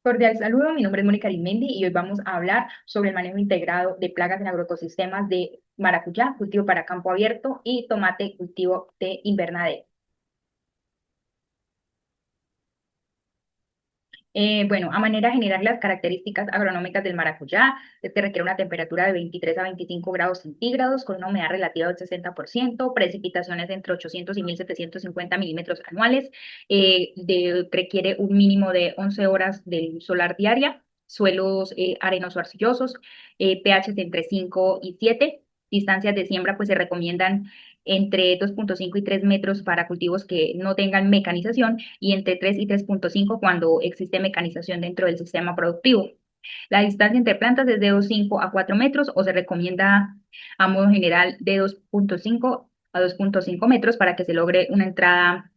Cordial saludo, mi nombre es Mónica Arismendi y hoy vamos a hablar sobre el manejo integrado de plagas en agroecosistemas de maracuyá, cultivo para campo abierto y tomate, cultivo de invernadero. Bueno, a manera general, las características agronómicas del maracuyá es que requiere una temperatura de 23 a 25 grados centígrados con una humedad relativa del 60%, precipitaciones entre 800 y 1750 milímetros anuales, requiere un mínimo de 11 horas de luz solar diaria, suelos arenoso-arcillosos, pH entre 5 y 7, distancias de siembra pues se recomiendan entre 2,5 y 3 metros para cultivos que no tengan mecanización y entre 3 y 3,5 cuando existe mecanización dentro del sistema productivo. La distancia entre plantas es de 2,5 a 4 metros o se recomienda a modo general de 2,5 a 2,5 metros para que se logre una entrada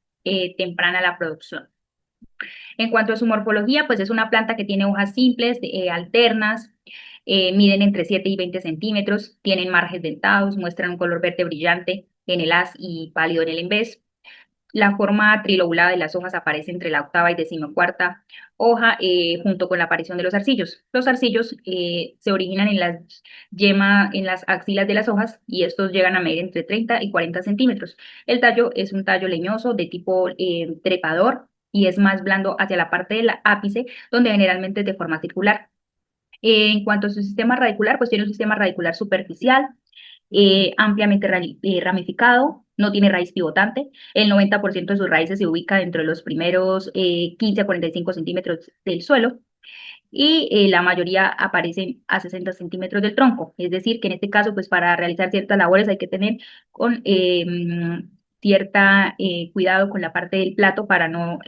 temprana a la producción. En cuanto a su morfología, pues es una planta que tiene hojas simples, alternas, miden entre 7 y 20 centímetros, tienen marges dentados, muestran un color verde brillante en el haz y pálido en el envés. La forma trilobulada de las hojas aparece entre la octava y decimocuarta hoja, junto con la aparición de los zarcillos. Los zarcillos se originan en en las axilas de las hojas y estos llegan a medir entre 30 y 40 centímetros. El tallo es un tallo leñoso de tipo trepador y es más blando hacia la parte del ápice, donde generalmente es de forma circular. En cuanto a su sistema radicular, pues tiene un sistema radicular superficial, ampliamente ramificado, no tiene raíz pivotante. El 90% de sus raíces se ubica dentro de los primeros 15 a 45 centímetros del suelo y la mayoría aparecen a 60 centímetros del tronco. Es decir, que en este caso, pues para realizar ciertas labores hay que tener con cierta cuidado con la parte del plato para no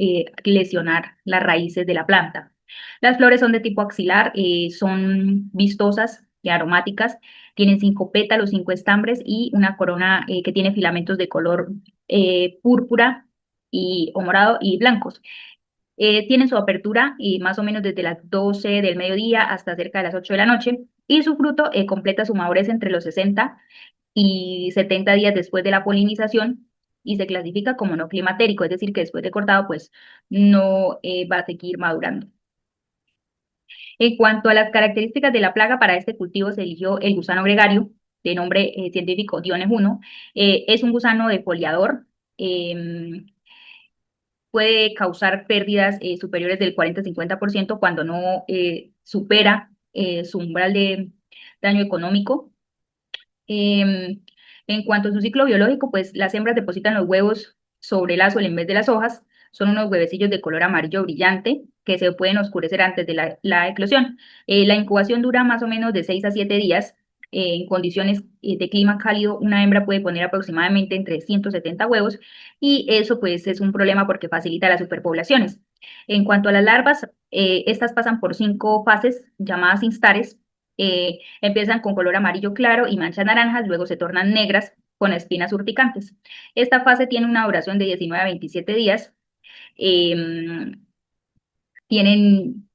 lesionar las raíces de la planta. Las flores son de tipo axilar, son vistosas y aromáticas, tienen 5 pétalos, 5 estambres y una corona que tiene filamentos de color púrpura o morado y blancos. Tienen su apertura más o menos desde las 12 del mediodía hasta cerca de las 8 de la noche y su fruto completa su madurez entre los 60 y 70 días después de la polinización y se clasifica como no climatérico, es decir, que después de cortado pues no va a seguir madurando. En cuanto a las características de la plaga, para este cultivo se eligió el gusano gregario, de nombre científico Diones 1. Es un gusano defoliador, em, puede causar pérdidas superiores del 40-50% cuando no supera su umbral de daño económico. Em, en cuanto a su ciclo biológico, pues las hembras depositan los huevos sobre el azo en vez de las hojas. Son unos huevecillos de color amarillo brillante que se pueden oscurecer antes de la eclosión. La incubación dura más o menos de 6 a 7 días. En condiciones de clima cálido, una hembra puede poner aproximadamente entre 170 huevos y eso pues es un problema porque facilita las superpoblaciones. En cuanto a las larvas, estas pasan por 5 fases llamadas instares. Empiezan con color amarillo claro y manchas naranjas, luego se tornan negras con espinas urticantes. Esta fase tiene una duración de 19 a 27 días. em, Tienen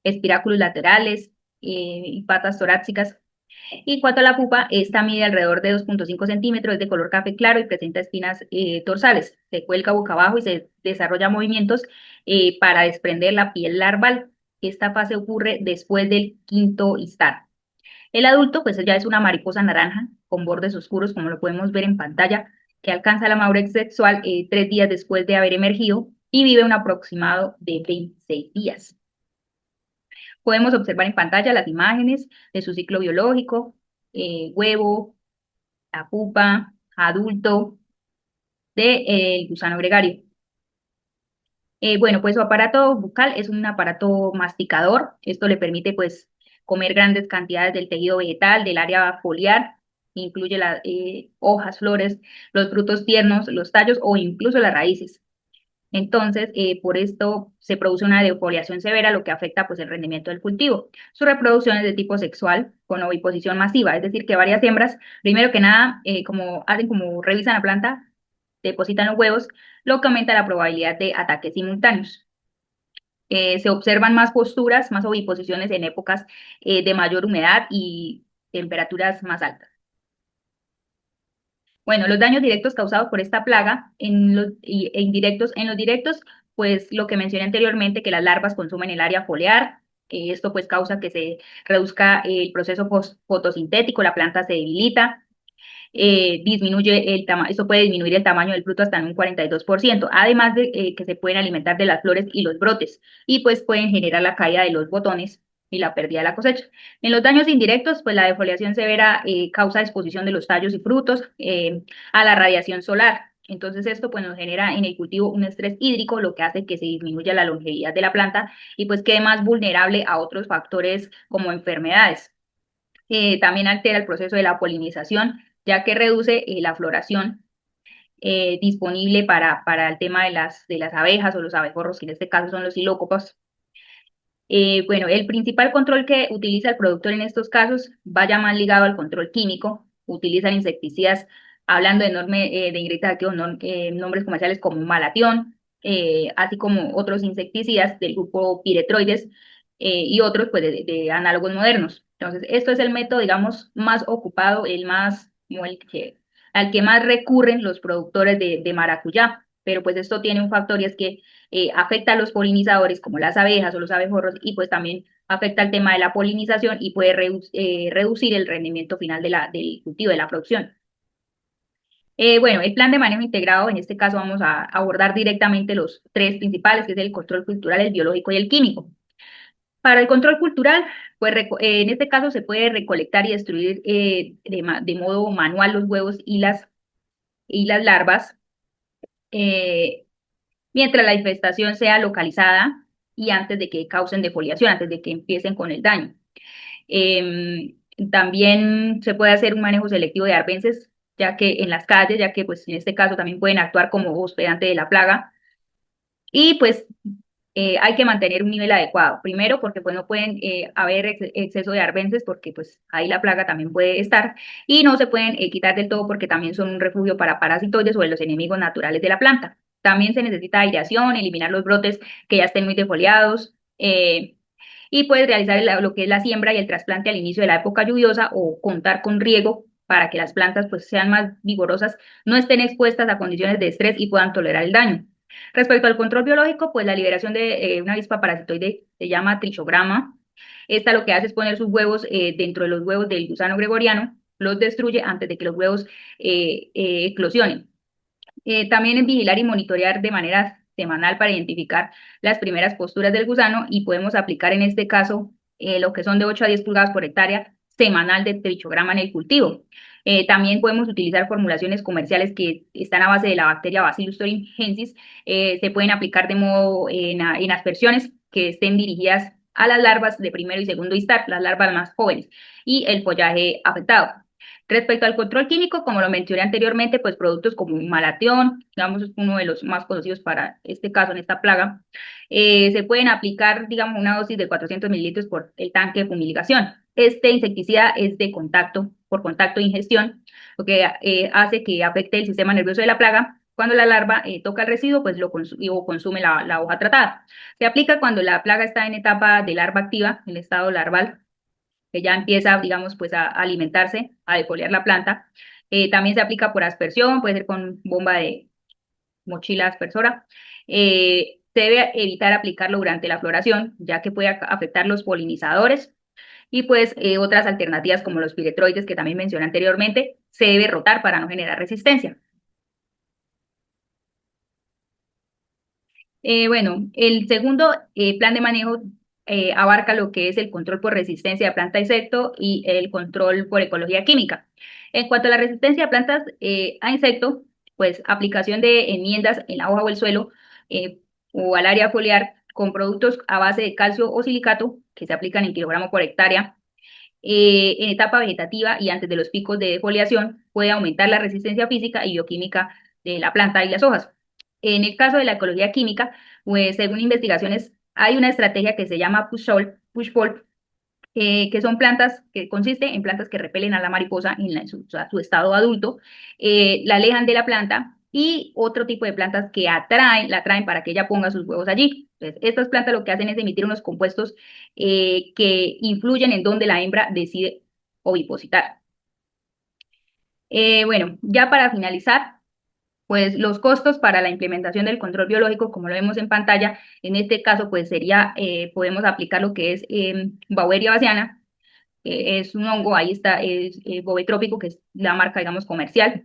espiráculos laterales y patas torácicas. Y en cuanto a la pupa, esta mide alrededor de 2,5 centímetros, es de color café claro y presenta espinas dorsales. Se cuelga boca abajo y se desarrolla movimientos para desprender la piel larval. Esta fase ocurre después del quinto istar. El adulto, pues ya es una mariposa naranja con bordes oscuros, como lo podemos ver en pantalla, que alcanza la madurez sexual 3 días después de haber emergido y vive un aproximado de 26 días. Podemos observar en pantalla las imágenes de su ciclo biológico, huevo, la pupa, adulto del gusano gregario. Bueno, pues su aparato bucal es un aparato masticador. Esto le permite pues comer grandes cantidades del tejido vegetal, del área foliar, incluye las hojas, flores, los frutos tiernos, los tallos o incluso las raíces. Entonces, por esto se produce una defoliación severa, lo que afecta pues el rendimiento del cultivo. Su reproducción es de tipo sexual, con oviposición masiva, es decir, que varias hembras, primero que nada, como revisan la planta, depositan los huevos, lo que aumenta la probabilidad de ataques simultáneos. Se observan más posturas, más oviposiciones en épocas de mayor humedad y temperaturas más altas. Bueno, los daños directos causados por esta plaga e indirectos. En los directos pues lo que mencioné anteriormente, que las larvas consumen el área foliar. Esto pues causa que se reduzca el proceso fotosintético, la planta se debilita, disminuye el tamaño, esto puede disminuir el tamaño del fruto hasta en un 42%, además de que se pueden alimentar de las flores y los brotes, y pues pueden generar la caída de los botones y la pérdida de la cosecha. En los daños indirectos, pues la defoliación severa causa exposición de los tallos y frutos a la radiación solar. Entonces esto pues nos genera en el cultivo un estrés hídrico, lo que hace que se disminuya la longevidad de la planta y pues quede más vulnerable a otros factores como enfermedades. También altera el proceso de la polinización, ya que reduce la floración disponible para el tema de las abejas o los abejorros, que en este caso son los xilócopos. Bueno, el principal control que utiliza el productor en estos casos vaya más ligado al control químico. Utilizan insecticidas, hablando de, de ingresos activos, nombres comerciales como malatión, así como otros insecticidas del grupo piretroides y otros pues de análogos modernos. Entonces, esto es el método, digamos, más ocupado, el más, como al que más recurren los productores de maracuyá. Pero pues esto tiene un factor y es que afecta a los polinizadores como las abejas o los abejorros y pues también afecta el tema de la polinización y puede reducir el rendimiento final del cultivo, de la producción. Bueno, el plan de manejo integrado, en este caso vamos a abordar directamente los tres principales, que es el control cultural, el biológico y el químico. Para el control cultural, pues en este caso se puede recolectar y destruir de modo manual los huevos y las larvas. Eh, Mientras la infestación sea localizada y antes de que causen defoliación, antes de que empiecen con el daño. Em, También se puede hacer un manejo selectivo de arbences, ya que en las calles, ya que pues en este caso también pueden actuar como hospedante de la plaga. Y pues hay que mantener un nivel adecuado. Primero, porque pues no pueden haber exceso de arbences, porque pues ahí la plaga también puede estar. Y no se pueden quitar del todo porque también son un refugio para parasitoides o de los enemigos naturales de la planta. También se necesita aireación, eliminar los brotes que ya estén muy defoliados. Y puedes realizar lo que es la siembra y el trasplante al inicio de la época lluviosa o contar con riego para que las plantas pues sean más vigorosas, no estén expuestas a condiciones de estrés y puedan tolerar el daño. Respecto al control biológico, pues la liberación de una avispa parasitoide se llama trichograma. Esta lo que hace es poner sus huevos dentro de los huevos del gusano gregoriano, los destruye antes de que los huevos eclosionen. También es vigilar y monitorear de manera semanal para identificar las primeras posturas del gusano y podemos aplicar en este caso lo que son de 8 a 10 pulgadas por hectárea semanal de trichograma en el cultivo. También podemos utilizar formulaciones comerciales que están a base de la bacteria Bacillus thuringiensis. Se pueden aplicar de modo en aspersiones que estén dirigidas a las larvas de primero y segundo instar, las larvas más jóvenes y el follaje afectado. Respecto al control químico, como lo mencioné anteriormente, pues productos como malatión, digamos, es uno de los más conocidos para este caso, en esta plaga, se pueden aplicar, digamos, una dosis de 400 mililitros por el tanque de fumigación. Este insecticida es de contacto, por contacto de ingestión, lo que hace que afecte el sistema nervioso de la plaga. Cuando la larva toca el residuo, pues o consume la hoja tratada. Se aplica cuando la plaga está en etapa de larva activa, el estado larval, que ya empieza, digamos, pues a alimentarse, a defoliar la planta. También se aplica por aspersión, puede ser con bomba de mochila aspersora. Se debe evitar aplicarlo durante la floración, ya que puede afectar los polinizadores. Y pues otras alternativas como los piretroides que también mencioné anteriormente, se debe rotar para no generar resistencia. Bueno, el segundo plan de manejo abarca lo que es el control por resistencia de planta a insecto y el control por ecología química. En cuanto a la resistencia de plantas a insecto, pues aplicación de enmiendas en la hoja o el suelo eh, o al área foliar con productos a base de calcio o silicato que se aplican en kilogramo por hectárea en etapa vegetativa y antes de los picos de defoliación puede aumentar la resistencia física y bioquímica de la planta y las hojas. En el caso de la ecología química, pues según investigaciones, hay una estrategia que se llama push-pull, que son plantas que consiste en plantas que repelen a la mariposa en su estado adulto, la alejan de la planta y otro tipo de plantas que la atraen para que ella ponga sus huevos allí. Entonces, estas plantas lo que hacen es emitir unos compuestos que influyen en dónde la hembra decide ovipositar. Bueno, ya para finalizar, Pues los costos para la implementación del control biológico, como lo vemos en pantalla, en este caso, pues sería, podemos aplicar lo que es Beauveria bassiana, es un hongo, ahí está, es Bovetrópico, que es la marca, digamos, comercial.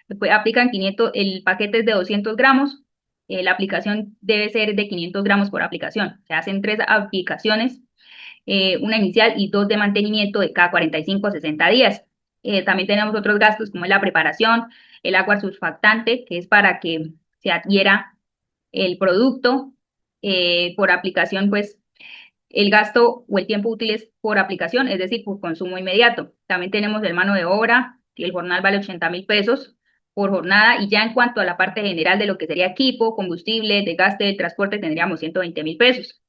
Después aplican 500, el paquete es de 200 gramos, la aplicación debe ser de 500 gramos por aplicación. Se hacen 3 aplicaciones, una inicial y 2 de mantenimiento de cada 45 a 60 días. También tenemos otros gastos como es la preparación, el agua surfactante, que es para que se adhiera el producto por aplicación, pues el gasto o el tiempo útil es por aplicación, es decir, por consumo inmediato. También tenemos el mano de obra, que el jornal vale 80.000 pesos por jornada, y ya en cuanto a la parte general de lo que sería equipo, combustible, desgaste del transporte, tendríamos 120.000 pesos.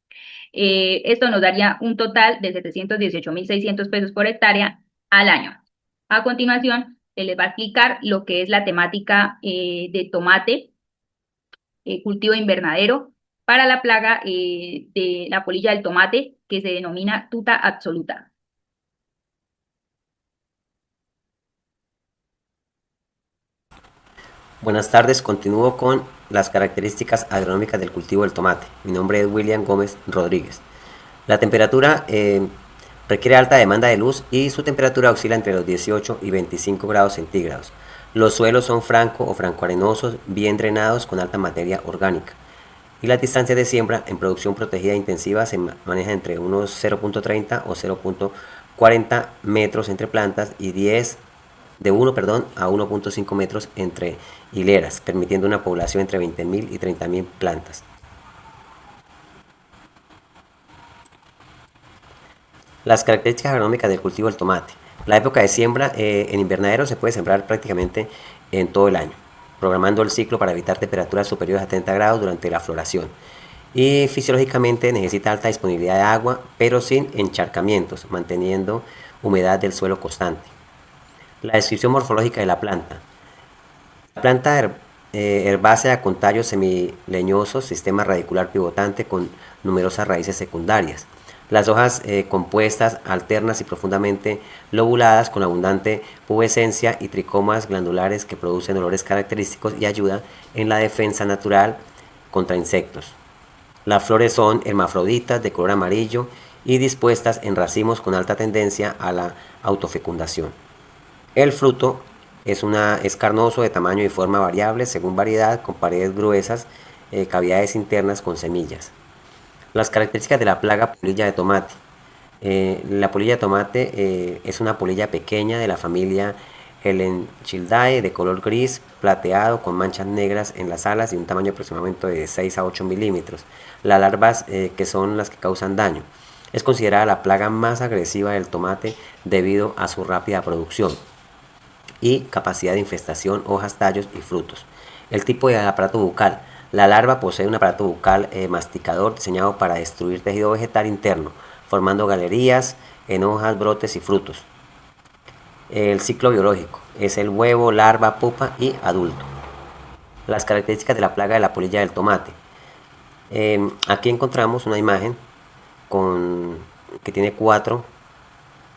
Esto nos daría un total de 718.600 pesos por hectárea al año. A continuación, se les va a explicar lo que es la temática de tomate, cultivo de invernadero, para la plaga de la polilla del tomate, que se denomina tuta absoluta. Buenas tardes, continúo con las características agronómicas del cultivo del tomate. Mi nombre es William Gómez Rodríguez. La temperatura requiere alta demanda de luz y su temperatura oscila entre los 18 y 25 grados centígrados. Los suelos son franco o francoarenosos, bien drenados con alta materia orgánica. Y las distancias de siembra en producción protegida intensiva se manejan entre unos 0.30 o 0.40 metros entre plantas y 10 de 1 a 1.5 metros entre hileras, permitiendo una población entre 20.000 y 30.000 plantas. Las características agronómicas del cultivo del tomate. La época de siembra en invernadero se puede sembrar prácticamente en todo el año, programando el ciclo para evitar temperaturas superiores a 30 grados durante la floración. Y fisiológicamente necesita alta disponibilidad de agua, pero sin encharcamientos, manteniendo humedad del suelo constante. La descripción morfológica de la planta. La planta herbácea con tallos semileñosos, sistema radicular pivotante con numerosas raíces secundarias. Las hojas compuestas, alternas y profundamente lobuladas con abundante pubescencia y tricomas glandulares que producen olores característicos y ayudan en la defensa natural contra insectos. Las flores son hermafroditas de color amarillo y dispuestas en racimos con alta tendencia a la autofecundación. El fruto es carnoso, de tamaño y forma variable según variedad, con paredes gruesas, cavidades internas con semillas. Las características de la plaga polilla de tomate. La polilla de tomate es una polilla pequeña de la familia Helenchildae, de color gris plateado con manchas negras en las alas y un tamaño aproximadamente de 6 a 8 milímetros. Las larvas, que son las que causan daño. Es considerada la plaga más agresiva del tomate debido a su rápida producción y capacidad de infestación, hojas, tallos y frutos. El tipo de aparato bucal. La larva posee un aparato bucal masticador diseñado para destruir tejido vegetal interno, formando galerías en hojas, brotes y frutos. El ciclo biológico es el huevo, larva, pupa y adulto. Las características de la plaga de la polilla del tomate. Aquí encontramos una imagen que tiene 4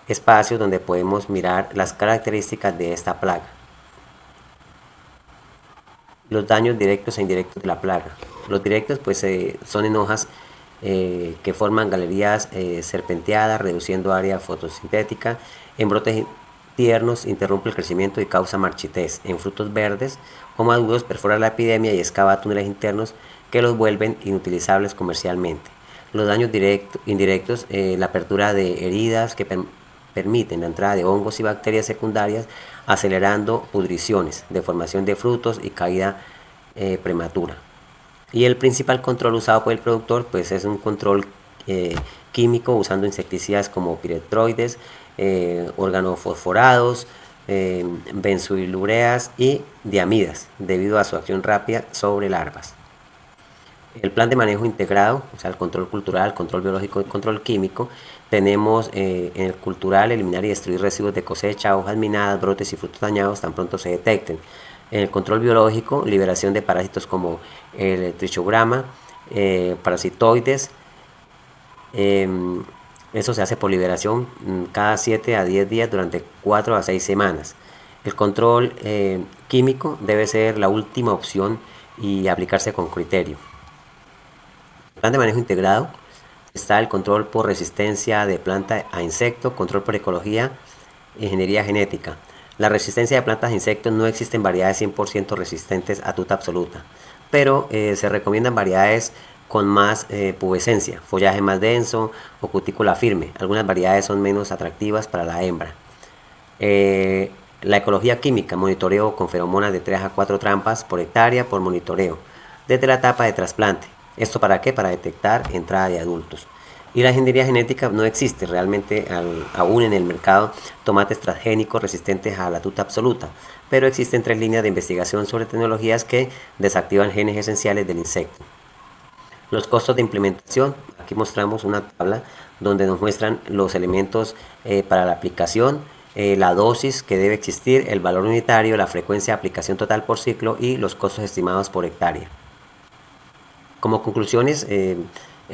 espacios donde podemos mirar las características de esta plaga. Los daños directos e indirectos de la plaga. Los directos pues son en hojas que forman galerías serpenteadas, reduciendo área fotosintética. En brotes tiernos interrumpe el crecimiento y causa marchitez. En frutos verdes o maduros perfora la epidemia y excava túneles internos que los vuelven inutilizables comercialmente. Los daños indirectos, la apertura de heridas que permiten la entrada de hongos y bacterias secundarias, acelerando pudriciones, deformación de frutos y caída prematura. Y el principal control usado por el productor pues es un control químico usando insecticidas como piretroides, organofosforados, benzoilureas y diamidas, debido a su acción rápida sobre larvas. El plan de manejo integrado, o sea, el control cultural, control biológico y control químico. Tenemos en el cultural eliminar y destruir residuos de cosecha, hojas minadas, brotes y frutos dañados tan pronto se detecten. En el control biológico, liberación de parásitos como el trichograma, parasitoides. Eso se hace por liberación cada 7 a 10 días durante 4 a 6 semanas. El control químico debe ser la última opción y aplicarse con criterio. El plan de manejo integrado está el control por resistencia de planta a insecto, control por ecología, ingeniería genética. La resistencia de plantas a insectos no existen variedades 100% resistentes a tuta absoluta, pero se recomiendan variedades con más pubescencia, follaje más denso o cutícula firme. Algunas variedades son menos atractivas para la hembra. La ecología química, monitoreo con feromonas de 3 a 4 trampas por hectárea por monitoreo, desde la etapa de trasplante. ¿Esto para qué? Para detectar entrada de adultos. Y la ingeniería genética no existe realmente aún en el mercado tomates transgénicos resistentes a la tuta absoluta, pero existen 3 líneas de investigación sobre tecnologías que desactivan genes esenciales del insecto. Los costos de implementación, aquí mostramos una tabla donde nos muestran los elementos para la aplicación, la dosis que debe existir, el valor unitario, la frecuencia de aplicación total por ciclo y los costos estimados por hectárea. Como conclusiones, el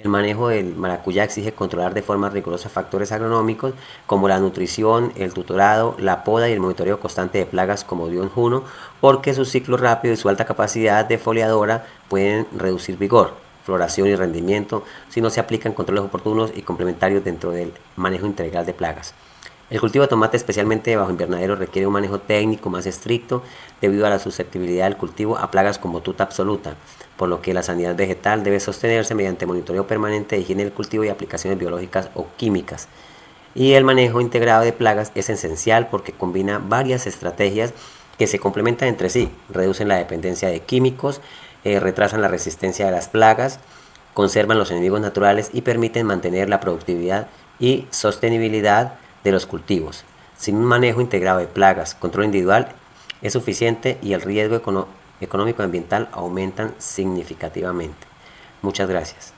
manejo del maracuyá exige controlar de forma rigurosa factores agronómicos como la nutrición, el tutorado, la poda y el monitoreo constante de plagas como Dion Juno, porque su ciclo rápido y su alta capacidad defoliadora pueden reducir vigor, floración y rendimiento si no se aplican controles oportunos y complementarios dentro del manejo integral de plagas. El cultivo de tomate, especialmente bajo invernadero, requiere un manejo técnico más estricto debido a la susceptibilidad del cultivo a plagas como tuta absoluta, por lo que la sanidad vegetal debe sostenerse mediante monitoreo permanente de higiene del cultivo y aplicaciones biológicas o químicas. Y el manejo integrado de plagas es esencial porque combina varias estrategias que se complementan entre sí, reducen la dependencia de químicos, retrasan la resistencia de las plagas, conservan los enemigos naturales y permiten mantener la productividad y sostenibilidad de los cultivos. Sin un manejo integrado de plagas, control individual es suficiente y el riesgo económico y ambiental aumentan significativamente. Muchas gracias.